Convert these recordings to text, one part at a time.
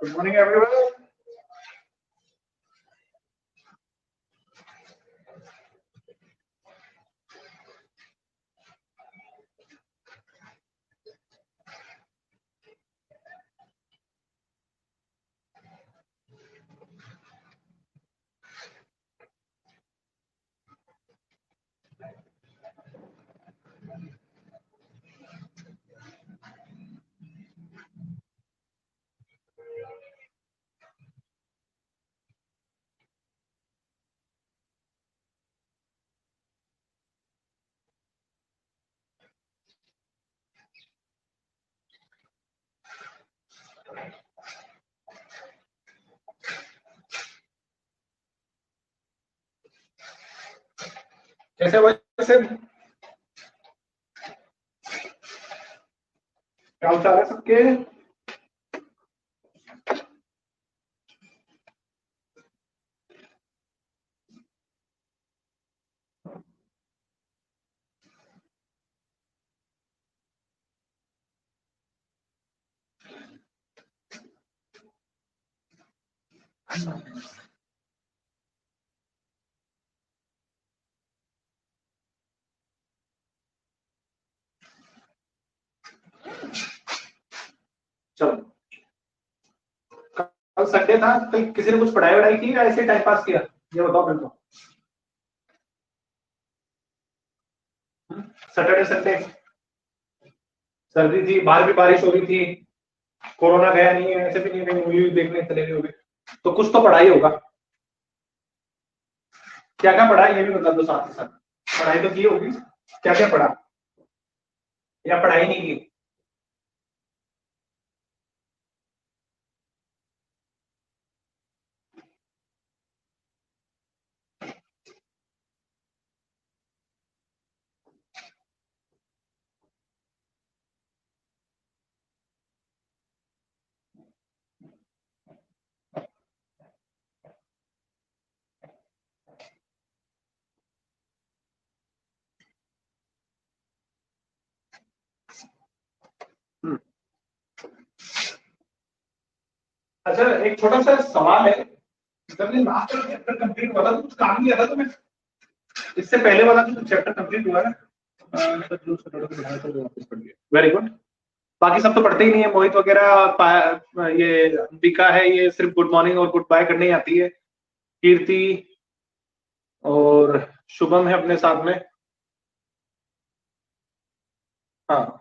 Good morning, everyone. कैसे वैसे क्या हाल है सबके? चलो, कल संडे था, कल किसी ने कुछ पढ़ाई वढ़ाई की या ऐसे टाइम पास किया? ये बताओ मेरे को। सैटरडे संडे सर्दी थी, बाहर भी बारिश हो रही थी, कोरोना गया नहीं है, ऐसे भी नहीं कहीं मूवी देखने चले गए होंगे, तो कुछ तो पढ़ाई होगा। क्या क्या पढ़ा ये भी बता दो साथ ही साथ। पढ़ाई तो की होगी, क्या क्या पढ़ा या पढ़ाई नहीं की? अच्छा, एक छोटा सा सवाल है। जब ये लास्ट वाला चैप्टर कंप्लीट हुआ था तो कुछ काम किया था तुम्हें? इससे पहले वाला जो चैप्टर कंप्लीट हुआ है वेरी गुड। बाकी सब तो पढ़ते ही नहीं है, मोहित वगैरह, ये अंबिका है, ये सिर्फ गुड मॉर्निंग और गुड बाय करने ही आती है। कीर्ति और शुभम है अपने साथ में। हाँ,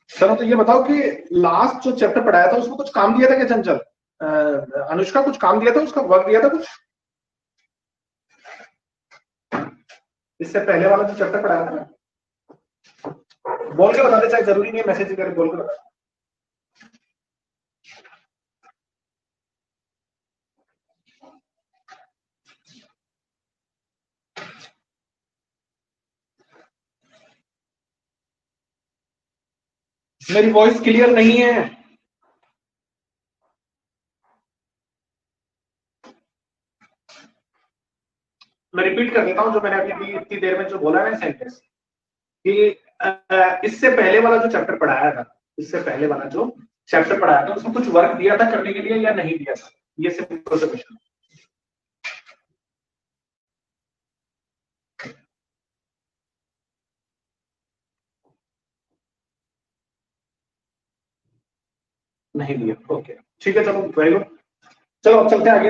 चलो तो ये बताओ कि लास्ट जो चैप्टर पढ़ाया था उसमें कुछ काम दिया था क्या चंचल? अनुष्का कुछ काम दिया था, उसका वर्क दिया था कुछ? इससे पहले वाला जो चैप्टर पढ़ाया था ना, बोल के बता दे, चाहे जरूरी नहीं है मैसेज करके, बोल के बता। मेरी वॉइस क्लियर नहीं है? मैं रिपीट कर देता हूं जो मैंने अभी इतनी देर में जो बोला है सेंटेंस, कि इससे पहले वाला जो चैप्टर पढ़ाया था, इससे पहले वाला जो चैप्टर पढ़ाया था उसमें कुछ वर्क दिया था करने के लिए या नहीं दिया था? ये सिंपल सा क्वेश्चन। नहीं दिया, ओके ठीक है, चलो वेरी गुड। चलो अब चलते हैं आगे।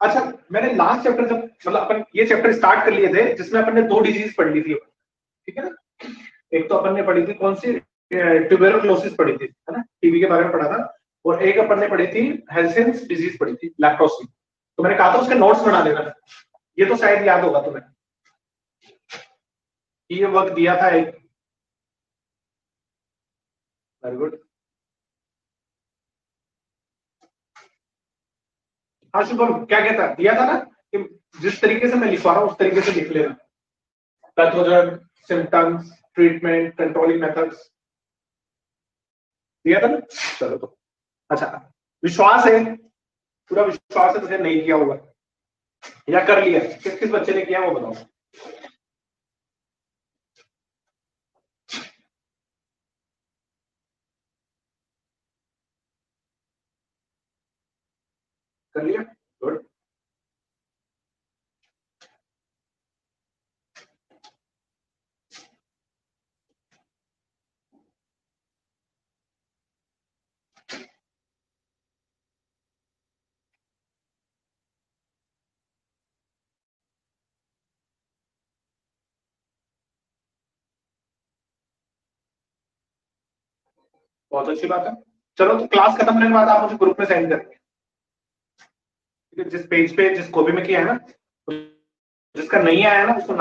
अच्छा, मैंने लास्ट चैप्टर जब मतलब अपन ये चैप्टर स्टार्ट कर लिए थे जिसमें अपन ने दो डिजीज पढ़ ली थी, ठीक है ना? एक तो अपन ने पढ़ी थी कौन सी, ट्यूबेरोक्लोसिस पढ़ी थी, है ना, टीबी के बारे में पढ़ा था। और एक अपन ने पढ़ी थी हेल्सेंस डिजीज पढ़ी थी, लैप्रोसी। तो मैंने कहा था उसके नोट्स बना लेना। ये तो शायद याद होगा तुम्हें, ये वक्त दिया था एक। Very good. हाँ शुभम, क्या कहता दिया था ना कि जिस तरीके से मैं लिखवा रहा हूँ उस तरीके से लिख लेना। Pathogen, symptoms, treatment, controlling methods, दिया था ना? चलो तो अच्छा, विश्वास है, पूरा विश्वास है तुझे नहीं किया होगा या कर लिया? किस किस बच्चे ने किया वो बताओ। कर लिया, गुड। बहुत अच्छी बात है। चलो तो क्लास खत्म होने के बाद आप मुझे ग्रुप में सेंड करेंगे, ठीक है? जिस पेज पे जिस कॉपी में किया है ना, जिसका नहीं आया है ना उसको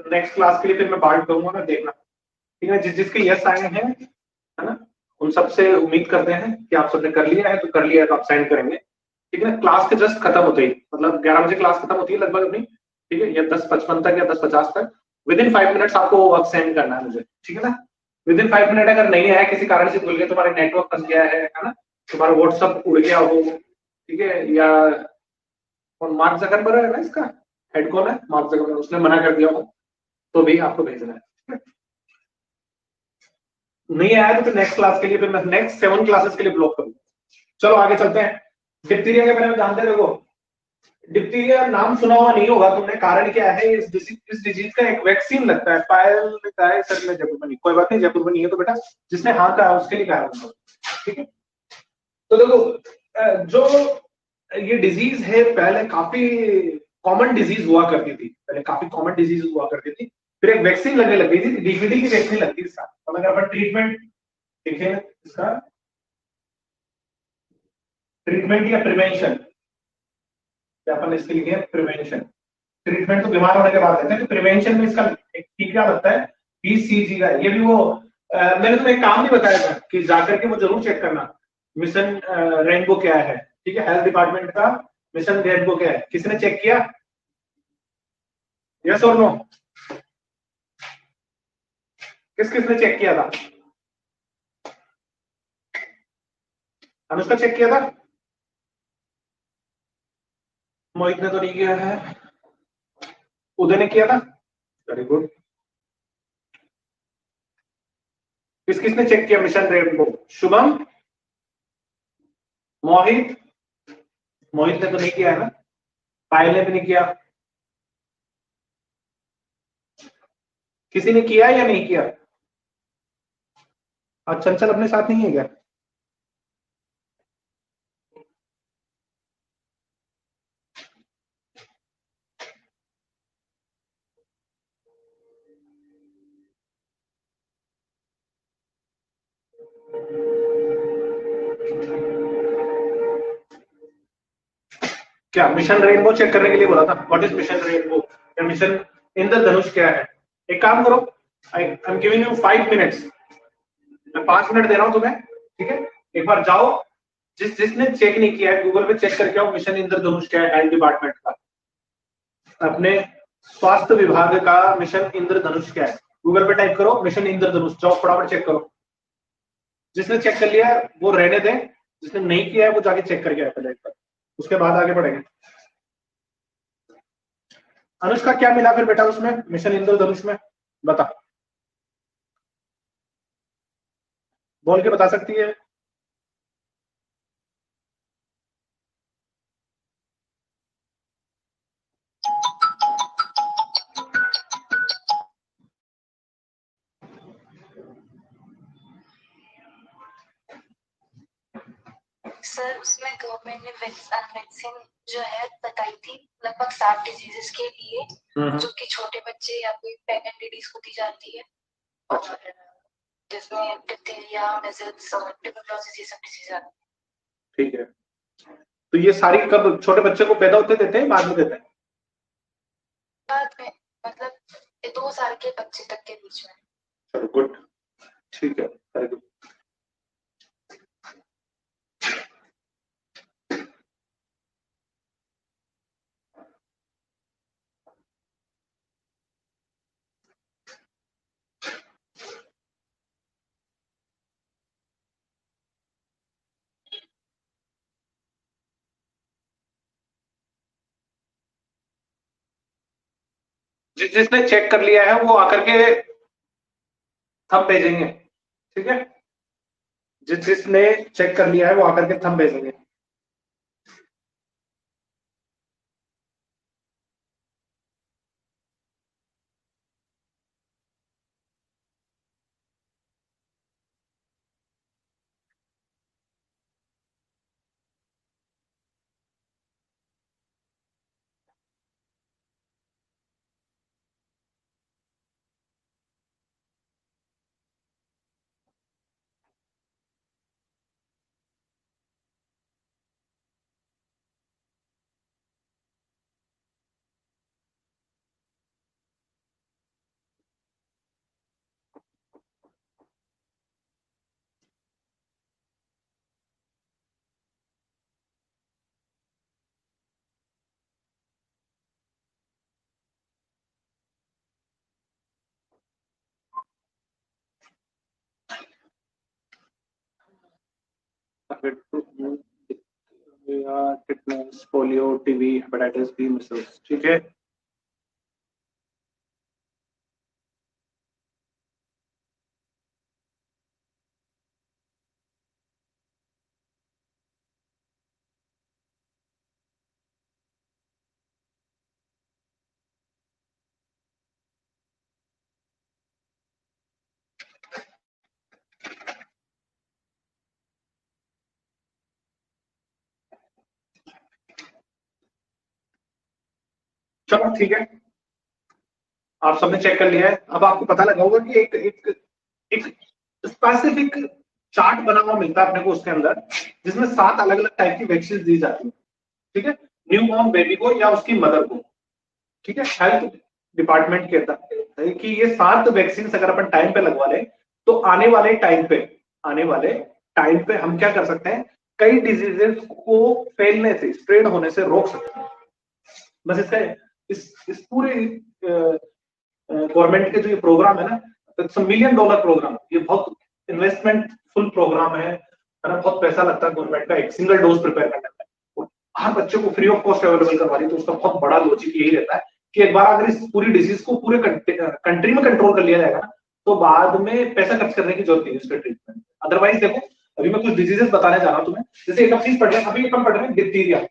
नेक्स्ट क्लास के लिए फिर मैं बांट दूंगा ना, देखना, ठीक है? जिसके यस आए हैं, है ना, उन सबसे उम्मीद करते हैं कि आप सबने कर लिया है, तो कर लिया है तो आप सेंड करेंगे, ठीक है ना? क्लास के जस्ट खत्म होते ही, मतलब 11 बजे क्लास खत्म होती है लगभग अपनी, ठीक है, या 10:55 तक या 10:50 तक, विद इन 5 मिनट्स आपको वो वर्क सेंड करना है मुझे, ठीक है ना? विद इन 5 मिनट अगर नहीं आया, किसी कारण से भूल गए, तुम्हारे नेटवर्क फंस गया है ना, तुम्हारा व्हाट्सअप उड़ गया हो, ठीक है, या कौन मार्क जकरबर्ग है ना इसका हेड, कौन है मार्क जकरबर्ग, उसने मना कर दिया हो तो भी आपको भेजना है, ठीक है? नहीं आया तो फिर नेक्स्ट क्लास के लिए, फिर मैं नेक्स्ट 7 क्लासेस के लिए ब्लॉक करूंगा। चलो आगे चलते हैं। डिप्थीरिया के बारे में जानते रहो। डिप्थीरिया नाम सुना हुआ नहीं होगा तुमने, कारण क्या है, इस डिजीज का एक वैक्सीन लगता है, पायल का है सर में, जयपुर में नहीं, कोई बात नहीं, जयपुर में नहीं है तो बेटा जिसने हाँ कहा उसके लिए कहा, ठीक है? तो देखो, जो ये डिजीज है पहले काफी कॉमन डिजीज हुआ करती थी, पहले काफी कॉमन डिजीज हुआ करती थी, फिर एक वैक्सीन लगने लग गई थी, डीवीडी की वैक्सीन लगती है इसका, और अगर अपन ट्रीटमेंट देखें इसका, ट्रीटमेंट या प्रिवेंशन, अपन इसके लिए प्रिवेंशन, ट्रीटमेंट तो बीमार होने के बाद देते हैं, तो प्रिवेंशन में इसका एक टीका लगता है, बीसीजी का, ये भी वो मैंने तुम्हें एक काम नहीं बताया था कि जाकर के वो जरूर चेक करना, मिशन रेनबो क्या है, ठीक है? हेल्थ डिपार्टमेंट का मिशन रेनबो क्या है, किसने चेक किया, यस और नो? किसने चेक किया था? अनुष्का चेक किया था, मोहित ने तो नहीं किया है, उदय ने किया था, वेरी गुड। किसने चेक किया मिशन रेनबो? शुभम, मोहित, मोहित ने तो नहीं किया है ना, पायल ने भी नहीं किया, किसी ने किया या नहीं किया? आज चंचल अपने साथ नहीं है क्या? क्या मिशन रेनबो चेक करने के लिए बोला था? व्हाट इज मिशन रेनबो या मिशन इंद्रधनुष क्या है? एक काम करो, I am giving you 5 minutes, मैं 5 मिनट दे रहा हूं तुम्हें, ठीक है? एक बार जाओ, जिसने चेक नहीं किया है गूगल पे चेक करके आओ, मिशन इंद्रधनुष क्या है, हेल्थ डिपार्टमेंट का, अपने स्वास्थ्य विभाग का मिशन इंद्रधनुष क्या है, गूगल पे टाइप करो मिशन इंद्रधनुष, जाओ फटाफट चेक करो। जिसने चेक कर लिया है वो रहने दें, जिसने नहीं किया है वो जाके चेक करके आए पहले एक बार, उसके बाद आगे बढ़ेंगे। अनुष्का क्या मिला फिर बेटा उसमें मिशन इंद्रधनुष में, बता, बोल के बता सकती है? सर उसमें गवर्नमेंट ने वैक्सीन जो है बताई थी लगभग 7 डिजीजेस के लिए, जो कि छोटे बच्चे या कोई प्रेग्नेंट लेडीज को दी जाती है, और जिसमें डिप्थीरिया, मेजल्स और ट्यूबरकुलोसिस ये सब डिजीज आती है। ठीक है, तो ये सारी कब छोटे बच्चे को पैदा होते देते हैं, बाद में देते हैं? बाद में, मतलब 2 साल के बच्चे तक के बीच में। चलो गुड, ठीक है, वेरी गुड। जिसने चेक कर लिया है वो आकर के थंब भेजेंगे, ठीक है? जिसने चेक कर लिया है वो आकर के थंब भेजेंगे। Target to tetanus, polio, TB, hepatitis B, measles. ठीक है, चलो ठीक है, आप सबने चेक कर लिया है। अब आपको पता लगा होगा कि एक एक एक स्पेसिफिक चार्ट बना हुआ मिलता है अपने को उसके अंदर, जिसमें 7 अलग अलग टाइप की वैक्सीन दी जाती है। ठीक है, न्यू बॉर्न बेबी को या उसकी मदर को। ठीक है, हेल्थ डिपार्टमेंट कहता है कि ये 7 वैक्सीन अगर अपन टाइम पे लगवा लें तो आने वाले टाइम पे हम क्या कर सकते हैं, कई डिजीजेस को फैलने से, स्प्रेड होने से रोक सकते हैं। बस इसका इस पूरे गवर्नमेंट के जो ये प्रोग्राम है ना, इट्स $1 मिलियन प्रोग्राम। ये बहुत इन्वेस्टमेंट फुल प्रोग्राम है ना, बहुत पैसा लगता है गवर्नमेंट का एक सिंगल डोज प्रिपेयर करने में। हर बच्चे को फ्री ऑफ कॉस्ट अवेलेबल करवा रही है, तो उसका बहुत बड़ा लॉजिक यही रहता है कि एक बार अगर इस पूरी डिजीज को पूरे कंट्री में कंट्रोल कर लिया जाएगा ना, तो बाद में पैसा खर्च करने की जरूरत नहीं है उसके ट्रीटमेंट। अदरवाइज देखो, अभी मैं कुछ डिजीजेस बताने जा रहा हूँ तुम्हें, जैसे एक चीज पढ़ रहे हैं, अभी अपन पढ़ रहे हैं diphtheria.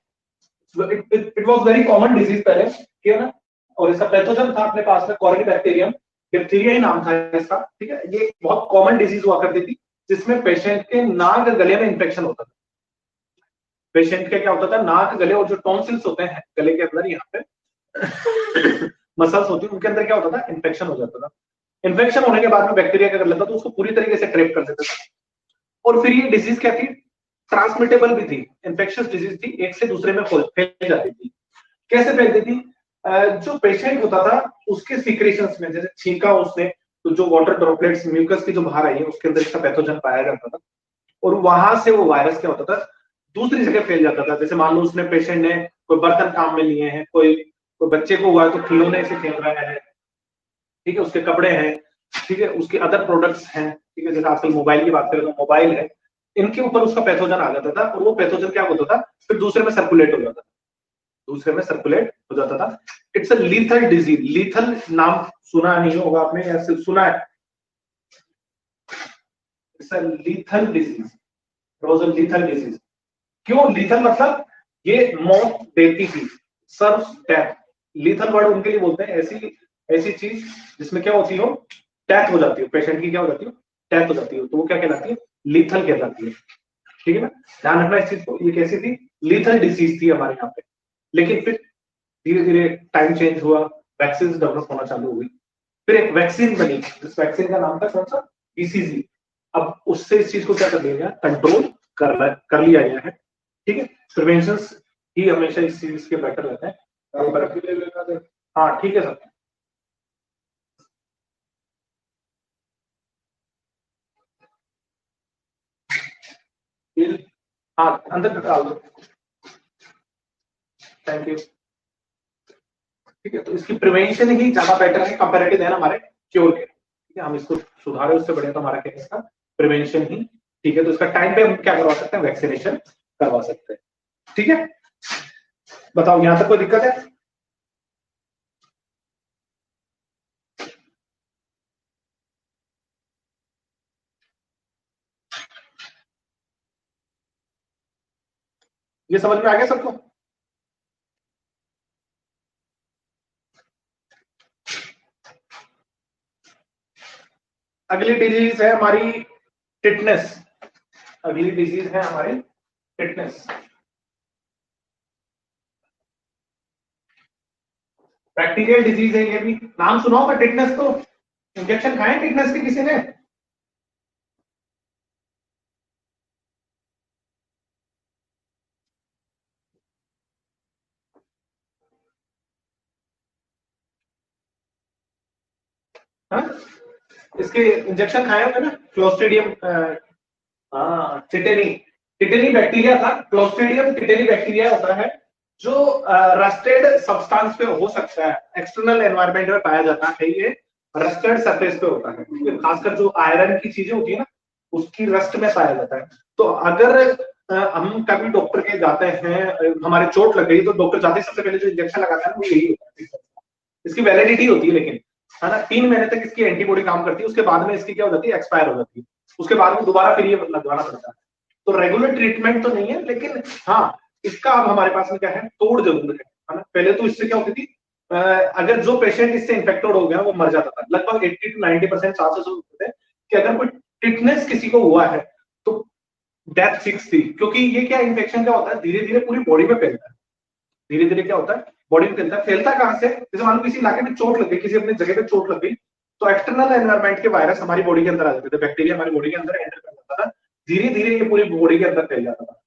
It was very common disease पहले, ठीक है ना, और इसका पैथोजन था अपने पास में कॉर्निबैक्टीरियम, डिप्थीरिया ही नाम था इसका। ठीक है, ये बहुत कॉमन डिजीज हुआ करती थी, जिसमें पेशेंट के नाक गले में इंफेक्शन होता था। पेशेंट के क्या होता था, नाक गले और जो टॉन्सिल्स होते हैं गले के अंदर, यहाँ पे मसल्स होती है, उनके अंदर क्या होता था, इन्फेक्शन हो जाता था। इन्फेक्शन होने के बाद में बैक्टीरिया क्या कर लेता था, उसको पूरी तरीके से ट्रैप कर देता था। और फिर ये डिजीज क्या थी, ट्रांसमिटेबल भी थी, इन्फेक्शियस डिजीज थी, एक से दूसरे में फैल जाती थी। कैसे फैलती थी, जो पेशेंट होता था उसके सीक्रेशंस में, जैसे छींका उसने, तो जो वाटर ड्रॉपलेट्स म्यूकस की जो बाहर आई है, उसके अंदर इसका पैथोजन पाया जाता था, और वहां से वो वायरस क्या होता था, दूसरी जगह फैल जाता था। जैसे मान लो उसने, पेशेंट ने कोई बर्तन काम में लिए हैं, कोई बच्चे को हुआ है तो खिलौने से खेल रहा है, ठीक है, उसके कपड़े हैं, ठीक है, उसके अदर प्रोडक्ट्स हैं, ठीक है, जैसे आजकल मोबाइल की बात करें तो मोबाइल है, इनके ऊपर उसका पैथोजन आ जाता था, और वो पैथोजन क्या होता था, फिर दूसरे में सर्कुलेट हो जाता था, it's a lethal disease. Lethal नाम सुना नहीं होगा आपने, या सिर्फ सुना है? It's a lethal disease, lethal disease. क्यों लीथल? मतलब ये मौत देती थी, सर्व्स डेथ। लीथल वर्ड उनके लिए बोलते हैं ऐसी चीज जिसमें क्या होती हो, डेथ हो जाती है, पेशेंट की क्या हो जाती है, डेथ हो जाती है, तो वो क्या कहलाती है, लीथल कहलाती है। ठीक है ना, ध्यान रखना इस चीज को। ये कैसी थी, लीथल डिसीज थी हमारे यहाँ पे। लेकिन फिर धीरे धीरे टाइम चेंज हुआ, वैक्सीन डेवलप होना चालू हुई, फिर एक वैक्सीन बनी, जिस वैक्सीन का नाम था कौन सा, बीसीजी। अब उससे इस चीज को क्या कर लिया गया, कंट्रोल कर लिया गया है। ठीक है, प्रिवेंशन ही हमेशा इस चीज के बेटर रहते हैं। हाँ ठीक है सर। हाँ अंदर डाल दो, थैंक यू। ठीक है, तो इसकी प्रिवेंशन ही ज्यादा बेटर है कंपेरेटिव है हमारे क्योर के। ठीक है, हम इसको सुधारे उससे बढ़िया तो हमारा क्या है, इसका प्रिवेंशन ही। ठीक है, तो इसका टाइम पे हम क्या करवा सकते हैं, वैक्सीनेशन करवा सकते हैं। ठीक है, बताओ यहां तक कोई दिक्कत है? ये समझ में आ गया सबको? अगली डिजीज है हमारी टिटनेस। अगली डिजीज है हमारी टिटनेस। बैक्टीरियल डिजीज है ये भी, नाम सुना होगा टिटनेस। तो इंजेक्शन खाए टिटनेस के किसी ने? हाँ, इसके इंजेक्शन खाए होंगे ना, क्लोस्ट्रीडियम, हाँ टिटेनी। टिटेनी बैक्टीरिया था, क्लोस्ट्रीडियम टिटेनी बैक्टीरिया होता है, जो रस्टेड सब्सटेंस पे हो सकता है, एक्सटर्नल एनवायरनमेंट में पाया जाता है, ये रस्टेड सरफेस पे होता है, खासकर जो आयरन की चीजें होती है ना, उसकी रस्ट में पाया जाता है। तो अगर हम कभी डॉक्टर के जाते हैं, हमारे चोट लग गई तो डॉक्टर जाते ही सबसे पहले जो इंजेक्शन लगाता है वो यही होता है। इसकी वैलिडिटी होती है लेकिन, है ना, 3 महीने तक इसकी एंटीबॉडी काम करती है, उसके बाद में इसकी क्या हो जाती है, एक्सपायर हो जाती है, उसके बाद में दोबारा फिर ये लगवाना पड़ता है। तो रेगुलर ट्रीटमेंट तो नहीं है, लेकिन हाँ इसका अब हमारे पास में क्या है, तोड़ जरूर है ना। पहले तो इससे क्या होती थी, अगर जो पेशेंट इससे इन्फेक्टेड हो गया वो मर जाता था, लगभग 80 to 90% चांसेस होते थे कि अगर कोई टिटनेस किसी को हुआ है तो डेथ फिक्स थी। क्योंकि ये क्या इन्फेक्शन क्या होता है, धीरे धीरे पूरी बॉडी में फैलता है, धीरे धीरे क्या होता है, बॉडी में फैलता है। फैलता कहां से, जैसे मान लो किसी इलाके में चोट लग गई, किसी अपनी जगह पे चोट लग गई, तो एक्सटर्नल एनवायरमेंट के वायरस हमारी बॉडी के अंदर आ जाते थे, बैक्टीरिया हमारी बॉडी के अंदर एंटर कर जाता था, धीरे धीरे ये पूरी बॉडी के अंदर फैल जाता था।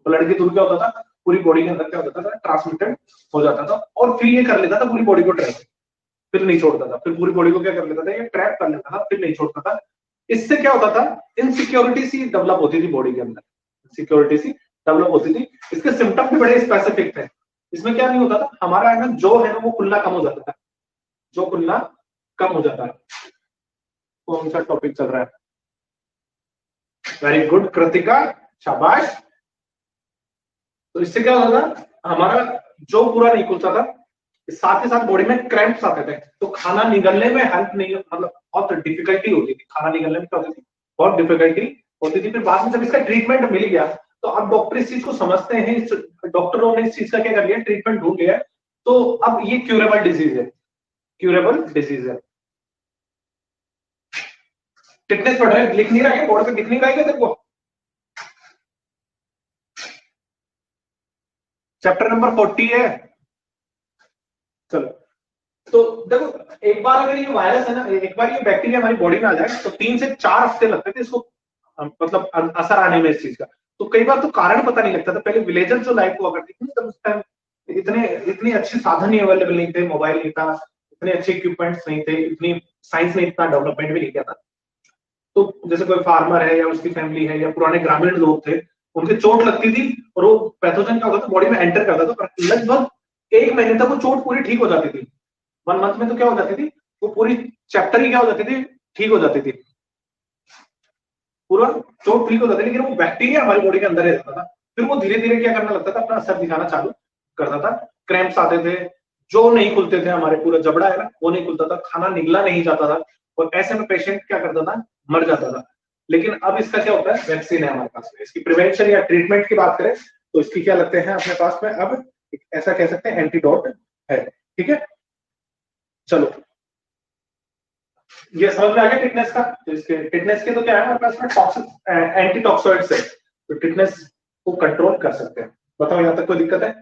ब्लड के थ्रू क्या होता था, पूरी बॉडी के अंदर क्या होता था, ट्रांसमिटेड हो जाता था, और फिर ये कर लेता था पूरी बॉडी को ट्रैप, फिर नहीं छोड़ता था, फिर पूरी बॉडी को क्या कर लेता था, ये ट्रैप कर लेता था, फिर नहीं छोड़ता था। इससे क्या होता था, इनसिक्योरिटी सी डेवलप होती थी बॉडी के अंदर, सिक्योरिटी सी डेवलप होती थी। इसके सिम्टम भी बड़े स्पेसिफिक थे। इसमें क्या नहीं होता था, हमारा है ना जो है ना वो खुलना कम हो जाता था, जो खुलना कम हो जाता है। कौन सा टॉपिक चल रहा है, वेरी गुड कृतिका, शाबाश। तो इससे क्या होता था, हमारा जो पूरा नहीं खुलता था, साथ ही साथ बॉडी में क्रैम्प्स आते थे, तो खाना निगलने में हेल्प नहीं, मतलब बहुत डिफिकल्टी होती थी, खाना निगलने में क्या होती थी, बहुत डिफिकल्टी होती थी। फिर बाद में जब इसका ट्रीटमेंट मिल गया, तो अब डॉक्टर इस चीज को समझते हैं, डॉक्टरों ने इस चीज का क्या कर लिया, ट्रीटमेंट ढूंढ लिया, तो अब ये क्यूरेबल डिजीज है, क्यूरेबल डिजीज है। टिटनेस पढ़ रहे, लिख नहीं रहा है बोर्ड पे, दिख नहीं रहा है तेरे को, चैप्टर नंबर 40 है। चलो, तो देखो, एक बार अगर ये वायरस है ना, एक बार ये बैक्टीरिया हमारी बॉडी में आ जाए तो 3 से 4 हफ्ते लगते थे इसको मतलब असर आने में इस चीज का। तो कई बार तो कारण पता नहीं लगता था। पहले विलेजर जो लाइफ हुआ करती थी, तब उस टाइम इतने अच्छे साधन ही अवेलेबल नहीं थे, मोबाइल नहीं था, इतने अच्छे इक्विपमेंट्स नहीं थे, इतनी साइंस ने इतना डेवलपमेंट भी नहीं किया था। तो जैसे कोई फार्मर है या उसकी फैमिली है या पुराने ग्रामीण लोग थे, उनके चोट लगती थी और वो पैथोजन क्या होता था, बॉडी में एंटर करता था, लगभग 1 महीने तक वो चोट पूरी ठीक हो जाती थी। 1 मंथ में तो क्या हो जाती थी, वो पूरी चैप्टर ही क्या हो जाती थी, ठीक हो जाती थी, पूरा चोट ठीक हो जाती थी। लेकिन वो बैक्टीरिया हमारी बॉडी के अंदर ही रहता था, फिर वो धीरे धीरे क्या करना लगता था, अपना असर दिखाना चालू करता था। क्रैम्प्स आते थे, जो नहीं खुलते थे, हमारे पूरा जबड़ा है ना वो नहीं खुलता था, खाना निगला नहीं जाता था, और ऐसे में पेशेंट क्या करता था, मर जाता था। लेकिन अब इसका क्या होता है, वैक्सीन है हमारे पास में, इसकी प्रिवेंशन या ट्रीटमेंट की बात करें तो इसकी क्या लगते हैं अपने पास में, अब ऐसा कह सकते हैं एंटीडोट है। ठीक है, चलो ये समझ में आ गया टिटनेस का। तो इसके टिटनेस के तो क्या है हमारे पास में, टॉक्सिक एंटीटॉक्सोइड्स है, तो टिटनेस को कंट्रोल कर सकते हैं। बताओ यहाँ तक कोई दिक्कत है?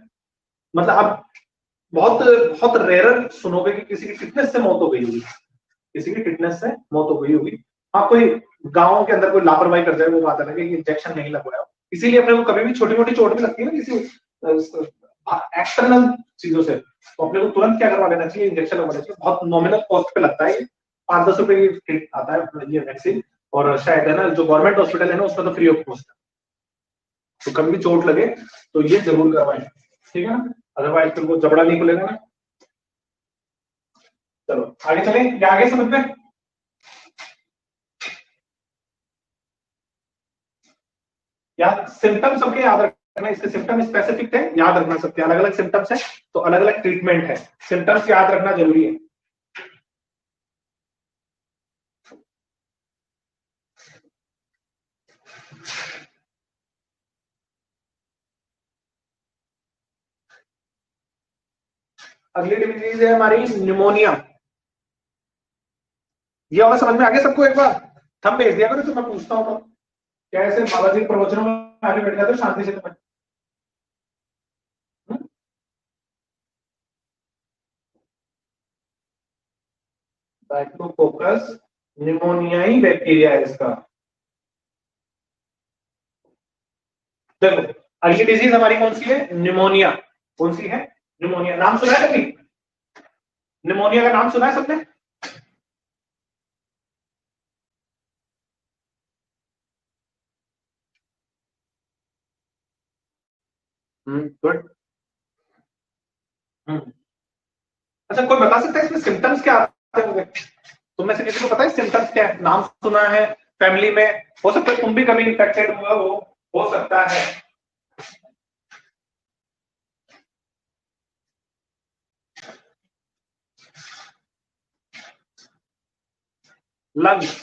मतलब अब बहुत बहुत रेयर सुनोगे कि किसी की टिटनेस से मौत हो गई होगी, किसी की टिटनेस से मौत हो गई होगी। हाँ, कोई गाँव के अंदर कोई लापरवाही कर जाए वो बात अलग है कि इंजेक्शन नहीं लगवाया, इसीलिए अपने को कभी भी छोटी मोटी चोट भी लगती है ना किसी एक्सटर्नल चीजों से, तो अपने को तुरंत क्या करवा लेना चाहिए, इंजेक्शन लगवाना चाहिए। बहुत नॉमिनल कॉस्ट पे लगता है, 5-10 रुपए की किट आता है ये वैक्सीन, और शायद है ना जो गवर्नमेंट हॉस्पिटल है ना उसमें तो फ्री ऑफ कॉस्ट है। तो कभी भी चोट लगे तो ये जरूर करवाएं, ठीक है ना, अदरवाइज फिर वो जबड़ा नहीं खुलेगा ना। चलो आगे चले, क्या आगे समझ में? यार सिम्टम्स सबके याद रखना, इसके सिम्टम स्पेसिफिक थे, याद रखना सबके अलग अलग सिम्टम्स है, तो अलग अलग ट्रीटमेंट है, सिम्टम्स याद रखना जरूरी है। अगली डिजीज है हमारी निमोनिया। ये और समझ में आ गया सबको? एक बार थंब भेज दिया करो तो मैं पूछता हूँ, तो क्या ऐसे बाबा जी प्रवचनों में आगे बैठ जाते हो शांति से तुम्हें? बैक्टोकोकस निमोनियाई बैक्टीरिया है इसका। देखो अगली डिजीज हमारी कौन सी है, निमोनिया। कौन सी है? निमोनिया। नाम सुना है कभी? निमोनिया का नाम सुना है सबने? गुड। अच्छा, कोई बता सकता है इसमें सिम्टम्स क्या आते होंगे? तुम में से किसी को पता है सिम्टम्स क्या है? नाम सुना है फैमिली में, हो सकता है तुम भी कभी इन्फेक्टेड हुआ हो, हो सकता है लंग्स।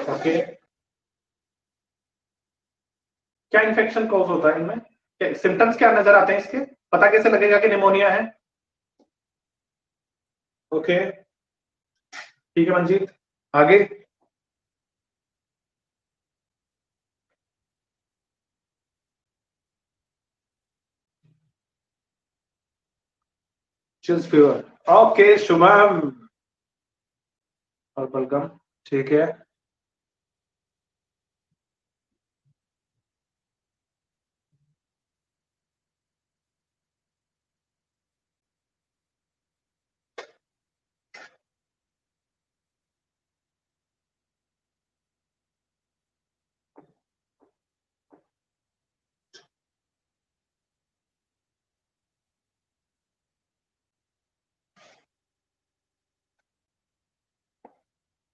ओके, क्या इन्फेक्शन कॉज होता है इनमें, सिम्टम्स क्या नजर आते हैं इसके, पता कैसे लगेगा कि निमोनिया है? ओके, ठीक है मंजीत, आगे। Chills fever. ओके शुभम और बलगम, ठीक है।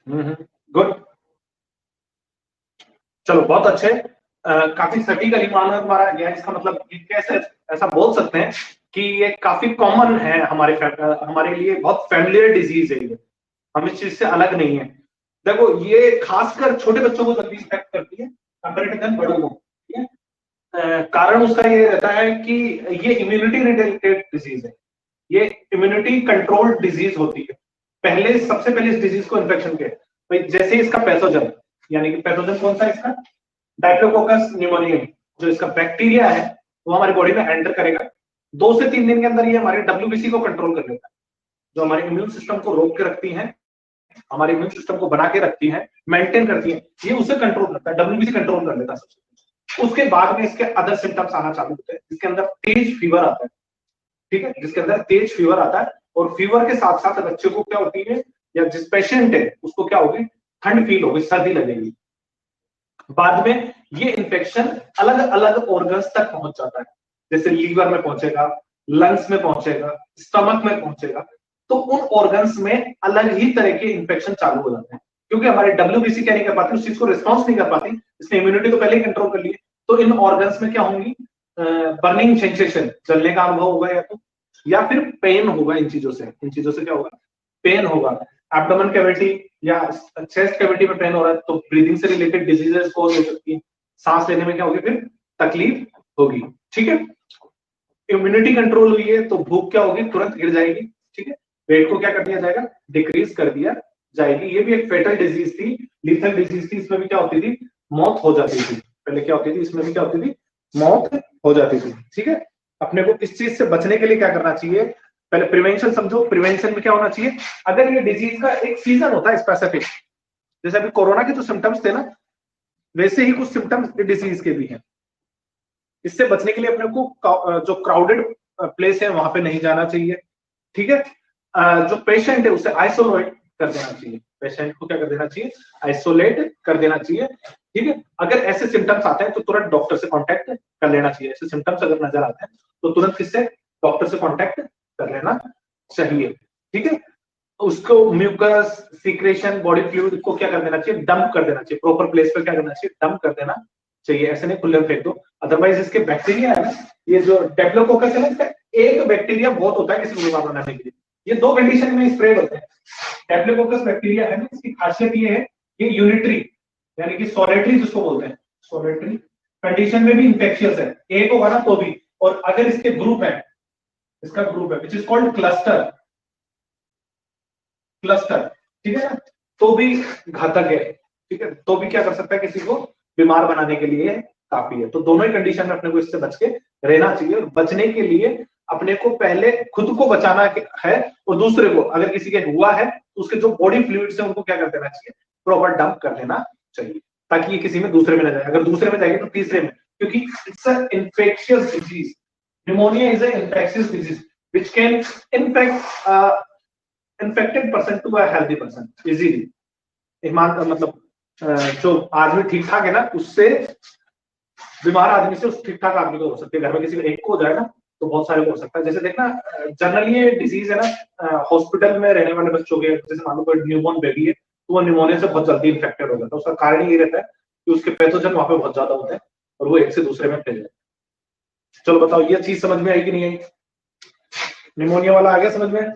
गुड, चलो बहुत अच्छे। काफी सटीक अनुमान हमारा गया, इसका मतलब ये कैसे ऐसा बोल सकते हैं कि ये काफी कॉमन है हमारे लिए, बहुत फैमिलियर डिजीज है ये, हम इस चीज से अलग नहीं है। देखो ये खासकर छोटे बच्चों को जल्दी इफेक्ट करती है कंपेरेटिव देन बड़ों को, ठीक है। कारण उसका ये रहता है कि ये इम्यूनिटी रिलेटेड डिजीज है, ये इम्यूनिटी कंट्रोल डिजीज होती है। पहले सबसे पहले इस डिजीज को इन्फेक्शन के भाई जैसे इसका पैथोजन, यानी कि पैथोजन कौन सा है इसका, डायप्लोकोकस निमोनियम, जो इसका बैक्टीरिया है वो हमारी बॉडी में एंटर करेगा। 2 से 3 दिन के अंदर ये हमारे डब्ल्यूबीसी को कंट्रोल कर लेता है, जो हमारे इम्यून सिस्टम को रोक के रखती है, हमारे इम्यून सिस्टम को बना के रखती है, मेंटेन करती है, ये उसे कंट्रोल करता है, डब्ल्यूबीसी कंट्रोल कर लेता है सबसे। उसके बाद में इसके अदर सिम्टम्स आना चालू होते हैं, जिसके अंदर तेज फीवर आता है, ठीक है, जिसके अंदर तेज फीवर आता है। और फीवर के साथ साथ बच्चे को क्या होती है, या जिस पेशेंट है उसको क्या होगी, ठंड फील होगी, सर्दी लगेगी। बाद में ये इन्फेक्शन अलग अलग ऑर्गन्स तक पहुंच जाता है, जैसे लीवर में पहुंचेगा, लंग्स में पहुंचेगा, स्टमक में पहुंचेगा। तो उन ऑर्गन्स में अलग ही तरह के इन्फेक्शन चालू हो जाते हैं, क्योंकि हमारे डब्ल्यूबीसी क्या नहीं कर पाती, उस चीज को रिस्पॉन्स नहीं कर पाती, इसने इम्यूनिटी तो पहले ही कंट्रोल कर ली है। तो इन ऑर्गन्स में क्या होंगी, बर्निंग सेंसेशन, जलने का अनुभव होगा, या फिर पेन होगा। इन चीजों से क्या होगा, पेन होगा। एब्डोमेन कैविटी या चेस्ट कैविटी में पेन हो रहा है तो ब्रीदिंग से रिलेटेड डिजीजेस कॉज हो सकती है, सांस लेने में क्या होगी, फिर तकलीफ होगी, ठीक है। इम्यूनिटी कंट्रोल हुई है तो भूख क्या होगी, तुरंत गिर जाएगी, ठीक है। वेट को क्या कर दिया जाएगा, डिक्रीज कर दिया जाएगी। ये भी एक फेटल डिजीज थी, लीथल डिजीज थी, इसमें भी क्या होती थी, मौत हो जाती थी। पहले क्या होती थी, इसमें भी क्या होती थी, मौत हो जाती थी, ठीक है। अपने को इस चीज से बचने के लिए क्या करना चाहिए, पहले प्रिवेंशन समझो। प्रिवेंशन में क्या होना चाहिए, अगर ये डिजीज का एक सीजन होता है स्पेसिफिक, जैसे अभी कोरोना के जो सिम्टम्स थे ना, वैसे ही कुछ सिम्टम्स डिजीज के भी हैं। इससे बचने के लिए अपने को जो क्राउडेड प्लेस है वहां पे नहीं जाना चाहिए, ठीक है। जो पेशेंट है उसे आइसोलेट कर देना चाहिए, पेशेंट को क्या कर देना चाहिए, आइसोलेट कर देना चाहिए, ठीक है। अगर ऐसे सिम्टम्स आते हैं तो तुरंत डॉक्टर से कांटेक्ट कर लेना चाहिए। ऐसे सिम्टम्स अगर नजर आते हैं तो तुरंत किससे, डॉक्टर से कांटेक्ट कर लेना चाहिए, ठीक है। उसको म्यूकस सीक्रेशन बॉडी फ्लूइड को क्या कर देना चाहिए, डंप कर देना चाहिए, प्रॉपर प्लेस पर क्या करना चाहिए, डंप कर देना चाहिए, ऐसे नहीं खुले में फेंक दो। अदरवाइज इसके बैक्टीरिया है ना, ये जो डेप्लोकोकस है ना, इसका एक बैक्टीरिया बहुत होता है किसी को बीमार बनाने के लिए। ये 2 कंडीशन में स्प्रेड होते हैं। डेप्लोकोकस बैक्टीरिया है ना, इसकी खासियत ये है, ये यूनिटरी यानी कि सोलेटरी जिसको बोलते हैं, सोलेटरी कंडीशन में भी इंफेक्शियस है, एक होगा ना तो भी। और अगर इसके ग्रुप है, इसका ग्रुप है which is called cluster, cluster, ठीक है ना, तो भी घातक है, ठीक है, तो भी क्या कर सकता है, किसी को बीमार बनाने के लिए काफी है। तो दोनों ही कंडीशन में अपने को इससे बच के रहना चाहिए। और बचने के लिए अपने को पहले खुद को बचाना है, और दूसरे को अगर किसी के हुआ है तो उसके जो बॉडी फ्लूइड्स है उनको क्या कर देना चाहिए, प्रॉपर डंप कर देना चाहिए, ताकि ये किसी में दूसरे में ना जाए। अगर दूसरे में जाएगी तो तीसरे में, क्योंकि it's a infectious disease, pneumonia is an infectious disease which can infect infected person to a healthy person easily। मतलब जो आदमी ठीक ठाक है ना, उससे बीमार आदमी से उस ठीक ठाक आदमी को हो सकती है। घर में किसी को एक को हो जाए ना तो बहुत सारे को हो सकता है। जैसे देखना जनरली ये डिजीज है ना, हॉस्पिटल में रहने वाले बच्चों के, जैसे मान लो कोई न्यूबॉर्न बेबी है तो वो निमोनिया से बहुत जल्दी इन्फेक्टेड हो जाता है। उसका कारण ये रहता है कि उसके पैथोजन वहां पे बहुत ज्यादा होते हैं, और वो एक से दूसरे में फैल जाए। चलो बताओ ये चीज समझ में आई कि नहीं आई? निमोनिया वाला आ गया समझ में?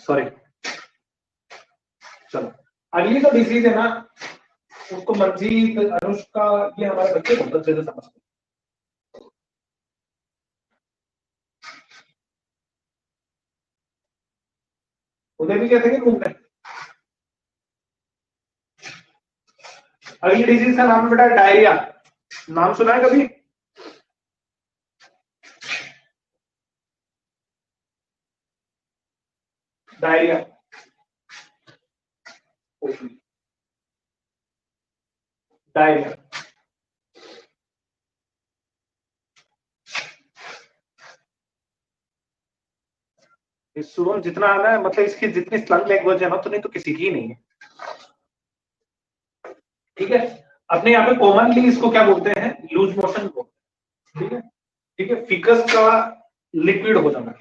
सॉरी। चलो अगली जो डिजीज है ना, उसको मंजीत, अनुष्का, ये हमारे बच्चे बहुत अच्छे से समझते हैं। उन्हें भी कहते हैं घूमने। अगली डिजीज का नाम है बेटा डायरिया। नाम सुना है कभी? डायरिया। डायरिया। इस शुभम जितना आना है, मतलब इसकी जितनी स्लंग लैंग्वेज है ना, तो नहीं तो किसी की ही नहीं है। ठीक है। अपने यहाँ पे कॉमनली इसको क्या बोलते हैं? लूज मोशन बोलते हैं। ठीक है। ठीक है, फिकस का लिक्विड हो जाना।